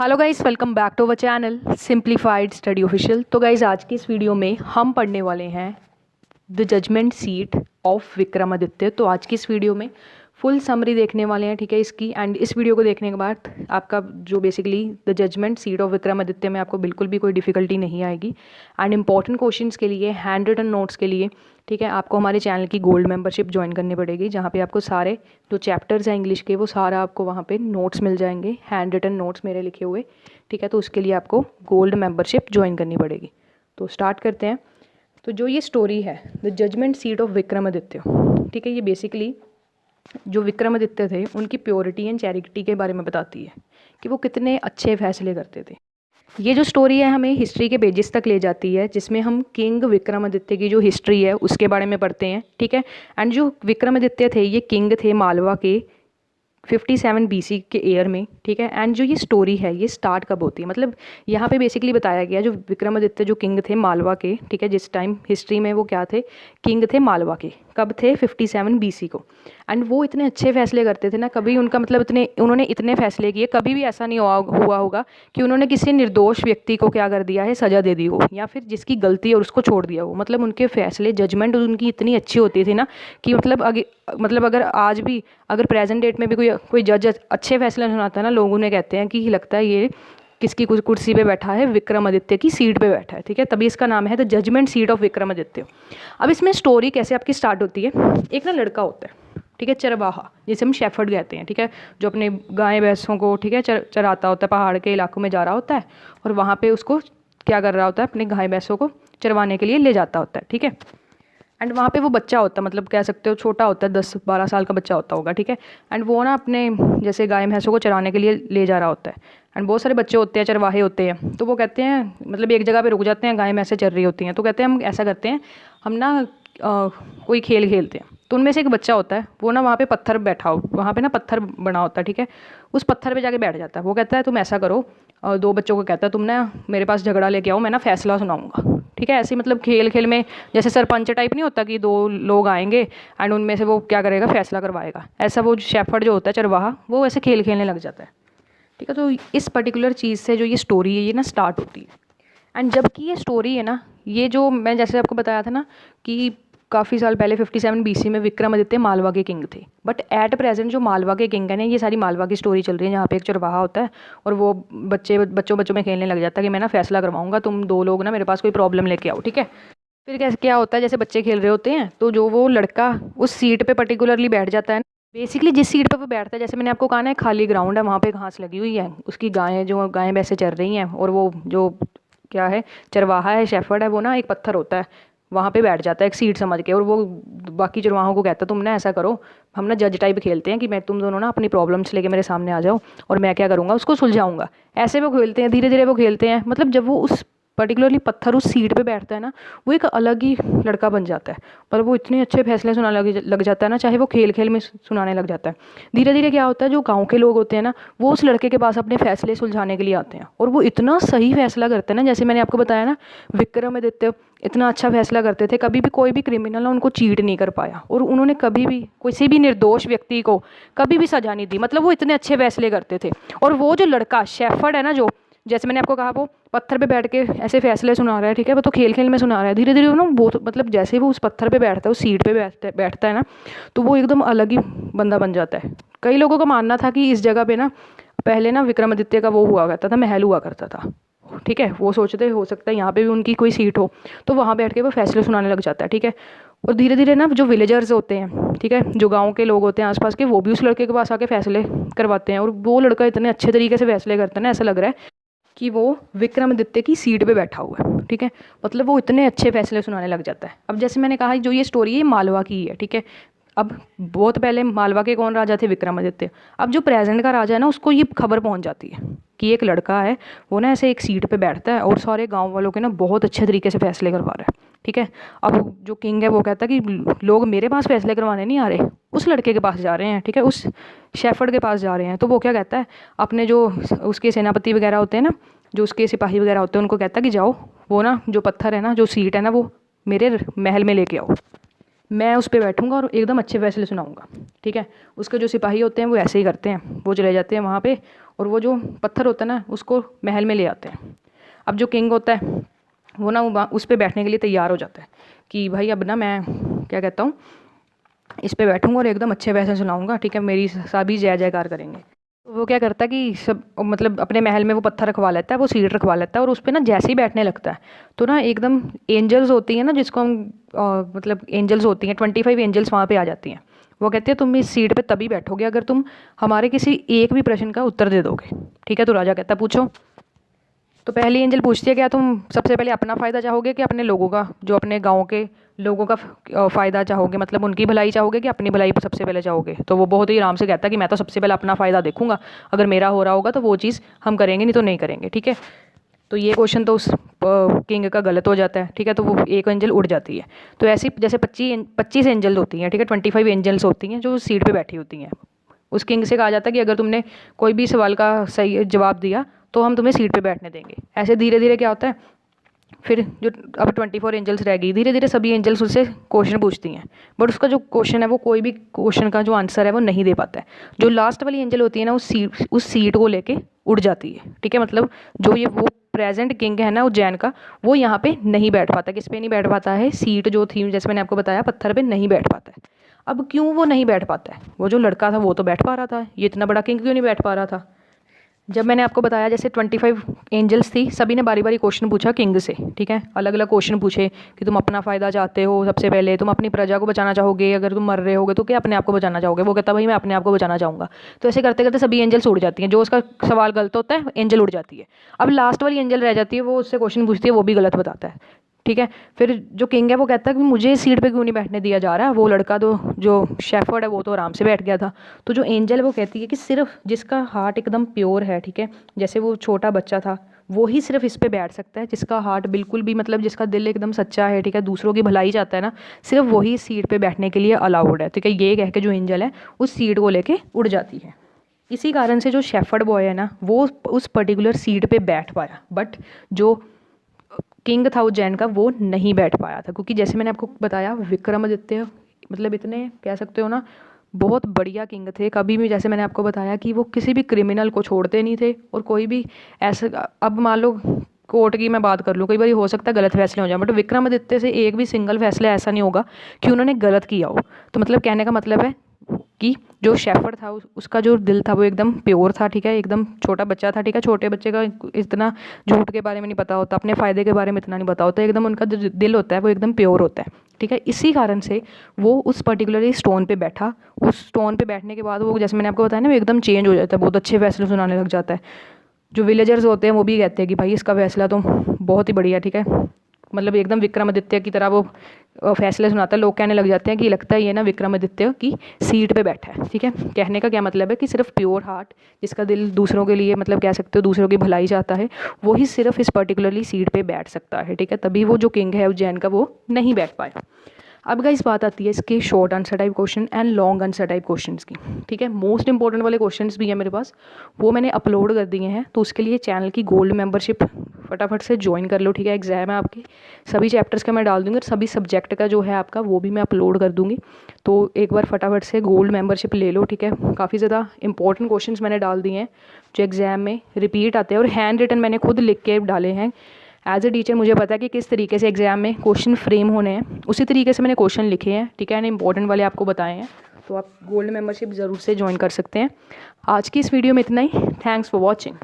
Hello guys, welcome back to our channel simplified study official. तो guys, आज की इस वीडियो में हम पढ़ने वाले हैं the judgement seat of Vikramaditya. तो आज की इस वीडियो में फुल समरी देखने वाले हैं, ठीक है इसकी। एंड इस वीडियो को देखने के बाद आपका जो basically the judgement seat of Vikramaditya में आपको बिल्कुल भी कोई डिफिकल्टी नहीं आएगी। एंड इंपॉर्टेंट क्वेश्चंस के लिए, हैंड रिटन नोट्स के लिए, ठीक है, आपको हमारे चैनल की गोल्ड मेंबरशिप ज्वाइन करनी पड़ेगी, जहाँ पे आपको सारे जो चैप्टर्स हैं इंग्लिश के वो सारा आपको वहाँ पे नोट्स मिल जाएंगे, हैंड रिटन नोट्स मेरे लिखे हुए, ठीक है। तो उसके लिए आपको गोल्ड मेंबरशिप ज्वाइन करनी पड़ेगी। तो स्टार्ट करते हैं। तो जो ये स्टोरी है the judgement seat of Vikramaditya, ठीक है, ये बेसिकली जो विक्रमादित्य थे उनकी प्योरिटी एंड चैरिटी के बारे में बताती है कि वो कितने अच्छे फैसले करते थे। ये जो स्टोरी है हमें हिस्ट्री के पेजेस तक ले जाती है, जिसमें हम किंग विक्रमादित्य की जो हिस्ट्री है उसके बारे में पढ़ते हैं, ठीक है। एंड जो विक्रमादित्य थे ये किंग थे मालवा के 57 BC के ईयर में, ठीक है। एंड जो ये स्टोरी है ये स्टार्ट कब होती है, मतलब यहाँ पे बेसिकली बताया गया जो विक्रमादित्य जो किंग थे मालवा के, ठीक है, जिस टाइम हिस्ट्री में वो क्या थे, किंग थे मालवा के, कब थे 57 BC को। एंड वो इतने अच्छे फैसले करते थे ना, कभी उनका मतलब उन्होंने इतने फैसले किए, कभी भी ऐसा नहीं हुआ होगा कि उन्होंने किसी निर्दोष व्यक्ति को क्या कर दिया है, सजा दे दी हो, या फिर जिसकी गलती है और उसको छोड़ दिया हो। मतलब उनके फैसले, जजमेंट उनकी इतनी अच्छी होती थी ना कि मतलब अगर आज भी, अगर प्रेजेंट डेट में भी कोई जज अच्छे फैसले सुनाता है ना, लोग उन्हें कहते हैं कि लगता है ये किसकी कुर्सी पे बैठा है, विक्रमादित्य की सीट पे बैठा है, ठीक है। तभी इसका नाम है the judgement seat of Vikramaditya. अब इसमें स्टोरी कैसे आपकी स्टार्ट होती है, एक ना लड़का होता है, ठीक है, चरवाहा, जिसे हम शेफर्ड कहते हैं, ठीक है, जो अपने गाय भैंसों को, ठीक है, चराता होता है, पहाड़ के इलाकों में जा रहा होता है और वहाँ पे उसको क्या कर रहा होता है, अपने गाय भैंसों को चरवाने के लिए ले जाता होता है, ठीक है। एंड वहाँ पे वो बच्चा होता है, मतलब कह सकते हो छोटा होता है, 10-12 साल का बच्चा होता होगा, ठीक है। एंड वो ना अपने जैसे गाय भैंसों को चराने के लिए ले जा रहा होता है। एंड बहुत सारे बच्चे होते हैं, चरवाहे होते हैं, तो वो कहते हैं, मतलब एक जगह पे रुक जाते हैं, गाय भैंसें चर रही होती हैं, तो कहते हैं हम ऐसा करते हैं, हम ना कोई खेल खेलते हैं। तो उनमें से एक बच्चा होता है, वो ना वहाँ पे पत्थर बैठा हो, वहाँ पे ना पत्थर बना होता है, ठीक है, उस पत्थर पे जाके बैठ जाता है। वो कहता है तुम ऐसा करो, और दो बच्चों को कहता है तुम ना मेरे पास झगड़ा लेके आओ, मैं ना फैसला सुनाऊंगा, ठीक है। ऐसे मतलब खेल खेल में जैसे सरपंच टाइप नहीं होता कि दो लोग आएंगे एंड उनमें से वो क्या करेगा, फैसला करवाएगा, ऐसा वो शेफर्ड जो होता है चरवाहा, वो ऐसे खेल खेलने लग जाता है, ठीक है। तो इस पर्टिकुलर चीज़ से जो ये स्टोरी है ये ना स्टार्ट होती है। एंड जबकि ये स्टोरी है ना, ये जो मैं जैसे आपको बताया था ना कि काफ़ी साल पहले 57 BC में विक्रमादित्य मालवा के किंग थे, बट एट प्रेजेंट जो मालवा के किंग है ना, ये सारी मालवा की स्टोरी चल रही है, जहाँ पे एक चरवाहा होता है और वो बच्चों में खेलने लग जाता है कि मैं ना फैसला करवाऊंगा, तुम दो लोग ना मेरे पास कोई प्रॉब्लम लेके आओ, ठीक है। फिर कैसे क्या होता है, जैसे बच्चे खेल रहे होते हैं तो जो वो लड़का उस सीट पे पर्टिकुलरली बैठ जाता है, बेसिकली जिस सीट पे वो बैठता है, जैसे मैंने आपको कहा ना खाली ग्राउंड है, वहाँ पे घास लगी हुई है, उसकी गायें वैसे चल रही हैं, और वो जो क्या है चरवाहा है, शेफर्ड है, वो ना एक पत्थर होता है वहाँ पे बैठ जाता है एक सीट समझ के, और वो बाकी चरवाहों को कहता है तुम ना ऐसा करो, हम ना जज टाइप खेलते हैं कि मैं तुम दोनों ना अपनी प्रॉब्लम्स लेके मेरे सामने आ जाओ और मैं क्या करूँगा उसको सुलझाऊंगा। ऐसे वो खेलते हैं, धीरे धीरे वो खेलते हैं, मतलब जब वो उस पर्टिकुलरली पत्थर उस सीट पे बैठता है ना, वो एक अलग ही लड़का बन जाता है। पर वो इतने अच्छे फैसले सुनाने लग जाता है ना, चाहे वो खेल खेल में सुनाने लग जाता है। धीरे धीरे क्या होता है, जो गांव के लोग होते हैं ना, वो उस लड़के के पास अपने फैसले सुलझाने के लिए आते हैं, और वो इतना सही फैसला करते हैं ना, जैसे मैंने आपको बताया ना, विक्रमादित्य इतना अच्छा फैसला करते थे, कभी भी कोई भी क्रिमिनल ना उनको चीट नहीं कर पाया, और उन्होंने कभी भी किसी भी निर्दोष व्यक्ति को कभी भी सजा नहीं दी। मतलब वो इतने अच्छे फैसले करते थे। और वो जो लड़का शेफर्ड है ना, जो जैसे मैंने आपको कहा वो पत्थर पे बैठ के ऐसे फैसले सुना रहा है, ठीक है, वो तो खेल खेल में सुना रहा है, धीरे धीरे ना बहुत, मतलब जैसे वो उस पत्थर पे बैठता है, उस सीट पे बैठता है ना, तो वो एकदम अलग ही बंदा बन जाता है। कई लोगों का मानना था कि इस जगह पे ना पहले ना विक्रमादित्य का वो हुआ करता था, महल हुआ करता था, ठीक है। वो सोचते हो सकता है यहाँ पे भी उनकी कोई सीट हो, तो वहाँ बैठ के वो फैसले सुनाने लग जाता है, ठीक है। और धीरे धीरे ना जो विलेजर्स होते हैं, ठीक है, जो गांव के लोग होते हैं आसपास के, वो भी उस लड़के के पास आके फैसले करवाते हैं, और वो लड़का इतने अच्छे तरीके से फैसले करता है ना, ऐसा लग रहा है कि वो विक्रमादित्य की सीट पे बैठा हुआ है, ठीक है। मतलब वो इतने अच्छे फैसले सुनाने लग जाता है। अब जैसे मैंने कहा जो ये स्टोरी है मालवा की है, ठीक है। अब बहुत पहले मालवा के कौन राजा थे, विक्रमादित्य। अब जो प्रेजेंट का राजा है ना, उसको ये खबर पहुंच जाती है कि एक लड़का है, वो ना ऐसे एक सीट पे बैठता है और सारे गांव वालों के ना बहुत अच्छे तरीके से फैसले करवा रहा है, ठीक है। अब जो किंग है वो कहता है कि लोग मेरे पास फैसले करवाने नहीं आ रहे, उस लड़के के पास जा रहे हैं, ठीक है, उस शेफर्ड के पास जा रहे हैं। तो वो क्या कहता है, अपने जो उसके सेनापति वगैरह होते हैं ना, जो उसके सिपाही वगैरह होते हैं, उनको कहता है कि जाओ वो ना जो पत्थर है ना, जो सीट है ना, वो मेरे महल में लेके आओ, मैं उस पर बैठूंगा और एकदम अच्छे फैसले सुनाऊंगा, ठीक है। उसके जो सिपाही होते हैं वो ऐसे ही करते हैं, वो चले जाते हैं वहाँ पे और वो जो पत्थर होता है ना उसको महल में ले आते हैं। अब जो किंग होता है वो ना उस पर बैठने के लिए तैयार हो जाता है कि भाई अब ना मैं क्या कहता हूँ, इस पे बैठूंगा और एकदम अच्छे फैसले सुनाऊंगा, ठीक है, मेरी सभी जय जयकार करेंगे। तो वो क्या करता है कि सब मतलब अपने महल में वो पत्थर रखवा लेता है, वो सीट रखवा लेता है और उस पर ना जैसे ही बैठने लगता है तो ना एकदम एंजल्स होती हैं ना, जिसको हम मतलब एंजल्स होती हैं 25 एंजल्स वहाँ पे आ जाती हैं। वो कहते हैं तुम इस सीट पे तभी बैठोगे अगर तुम हमारे किसी एक भी प्रश्न का उत्तर दे दोगे, ठीक है। तो राजा कहता है पूछो। तो पहली एंजल पूछती है क्या तुम सबसे पहले अपना फ़ायदा चाहोगे कि अपने लोगों का, जो अपने गांव के लोगों का फ़ायदा चाहोगे, मतलब उनकी भलाई चाहोगे कि अपनी भलाई सबसे पहले चाहोगे। तो वो बहुत ही आराम से कहता है कि मैं तो सबसे पहले अपना फ़ायदा देखूंगा, अगर मेरा हो रहा होगा तो वो चीज़ हम करेंगे, नहीं तो नहीं करेंगे, ठीक है। तो ये क्वेश्चन तो उस किंग का गलत हो जाता है, ठीक है। तो वो एक एंजल उड़ जाती है। तो ऐसी जैसे 25 एंजल्स होती हैं, ठीक है, 25 एंजल्स होती हैं जो सीट पर बैठी होती हैं। उस किंग से कहा जाता है कि अगर तुमने कोई भी सवाल का सही जवाब दिया तो हम तुम्हें सीट पे बैठने देंगे। ऐसे धीरे धीरे क्या होता है, फिर जो अब 24 एंजल्स रह गई, धीरे धीरे सभी एंजल्स उससे क्वेश्चन पूछती हैं, बट उसका जो क्वेश्चन है वो कोई भी क्वेश्चन का जो आंसर है वो नहीं दे पाता है। जो लास्ट वाली एंजल होती है ना उस सीट को लेके उड़ जाती है, ठीक है। मतलब जो ये वो प्रेजेंट किंग है ना उज्जैन का, वो यहाँ पे नहीं बैठ पाता। किस पे नहीं बैठ पाता है, सीट जो थी जैसे मैंने आपको बताया पत्थर पे नहीं बैठ पाता है। अब क्यों वो नहीं बैठ पाता है, वो जो लड़का था वो तो बैठ पा रहा था, ये इतना बड़ा किंग क्यों नहीं बैठ पा रहा था। जब मैंने आपको बताया जैसे 25 एंजल्स थी, सभी ने बारी बारी क्वेश्चन पूछा किंग से, ठीक है, अलग अलग क्वेश्चन पूछे कि तुम अपना फ़ायदा चाहते हो, सबसे पहले तुम अपनी प्रजा को बचाना चाहोगे, अगर तुम मर रहे होगे तो क्या अपने आप को बचाना चाहोगे। वो कहता भाई मैं अपने आप को बचाना चाहूँगा। तो ऐसे करते करते सभी एंजल्स उड़ जाती हैं, जो उसका सवाल गलत होता है एंजल उड़ जाती है। अब लास्ट वाली एंजल रह जाती है, वो उससे क्वेश्चन पूछती है, वो भी गलत बताता है, ठीक है। फिर जो किंग है वो कहता है कि मुझे इस सीट पे क्यों नहीं बैठने दिया जा रहा। वो लड़का तो जो शेफर्ड है वो तो आराम से बैठ गया था। तो जो एंजल है वो कहती है कि सिर्फ जिसका हार्ट एकदम प्योर है, ठीक है, जैसे वो छोटा बच्चा था, वो ही सिर्फ इस पे बैठ सकता है, जिसका हार्ट बिल्कुल भी मतलब जिसका दिल एकदम सच्चा है, ठीक है, दूसरों की भलाई चाहता है ना, सिर्फ वही सीट पे बैठने के लिए अलाउड है, ठीक है। ये कह के जो एंजल है उस सीट को लेके उड़ जाती है। इसी कारण से जो शेफर्ड बॉय है ना वो उस पर्टिकुलर सीट पे बैठ पाया, बट जो किंग था उज्जैन का वो नहीं बैठ पाया था, क्योंकि जैसे मैंने आपको बताया विक्रमादित्य मतलब इतने कह सकते हो ना बहुत बढ़िया किंग थे। कभी भी जैसे मैंने आपको बताया कि वो किसी भी क्रिमिनल को छोड़ते नहीं थे, और कोई भी ऐसा, अब मान लो कोर्ट की मैं बात कर लूँ, कई बार हो सकता है गलत फैसले हो जाए, बट विक्रमादित्य से एक भी सिंगल फैसला ऐसा नहीं होगा कि उन्होंने गलत किया हो। तो मतलब कहने का मतलब है कि जो शेफर्ड था उसका जो दिल था वो एकदम प्योर था, ठीक है, एकदम छोटा बच्चा था, ठीक है। छोटे बच्चे का इतना झूठ के बारे में नहीं पता होता, अपने फ़ायदे के बारे में इतना नहीं पता होता, एकदम उनका जो दिल होता है वो एकदम प्योर होता है, ठीक है। इसी कारण से वो उस पर्टिकुलरली स्टोन पे बैठा। उस स्टोन पे बैठने के बाद वो जैसे मैंने आपको बताया ना वो एकदम चेंज हो जाता है, बहुत अच्छे फैसले सुनाने लग जाता है। जो विलेजर्स होते हैं वो भी कहते हैं कि भाई इसका फैसला तो बहुत ही बढ़िया, ठीक है, मतलब एकदम विक्रमादित्य की तरह वो फैसले सुनाता है। लोग कहने लग जाते हैं कि लगता है ये ना विक्रमादित्य की सीट पे बैठा है, ठीक है। कहने का क्या मतलब है कि सिर्फ प्योर हार्ट, जिसका दिल दूसरों के लिए मतलब कह सकते हो दूसरों की भलाई चाहता है, वो ही सिर्फ इस पर्टिकुलरली सीट पे बैठ सकता है, ठीक है। तभी वो जो किंग है उज्जैन का वो नहीं बैठ पाया। अब गाइस बात आती है इसके short answer type question and long answer type questions की, ठीक है। मोस्ट इंपॉर्टेंट वाले क्वेश्चंस भी है मेरे पास, वो मैंने अपलोड कर दिए हैं। तो उसके लिए चैनल की गोल्ड मेंबरशिप फटाफट से ज्वाइन कर लो, ठीक है। एग्जाम है आपके, सभी चैप्टर्स का मैं डाल दूँगी और सभी सब्जेक्ट का जो है आपका वो भी मैं अपलोड कर दूँगी। तो एक बार फटाफट से गोल्ड मेंबरशिप ले लो, ठीक है। काफ़ी ज़्यादा इंपॉर्टेंट क्वेश्चंस मैंने डाल दिए हैं जो एग्जाम में रिपीट आते हैं, और हैंड रिटन मैंने खुद लिख के डाले हैं। एज ए टीचर मुझे पता है कि किस तरीके से एग्जाम में क्वेश्चन फ्रेम होने हैं, उसी तरीके से मैंने क्वेश्चन लिखे हैं, ठीक है, इंपॉर्टेंट वाले आपको बताए हैं। तो आप गोल्ड मेंबरशिप ज़रूर से ज्वाइन कर सकते हैं। आज की इस वीडियो में इतना ही। Thanks for watching.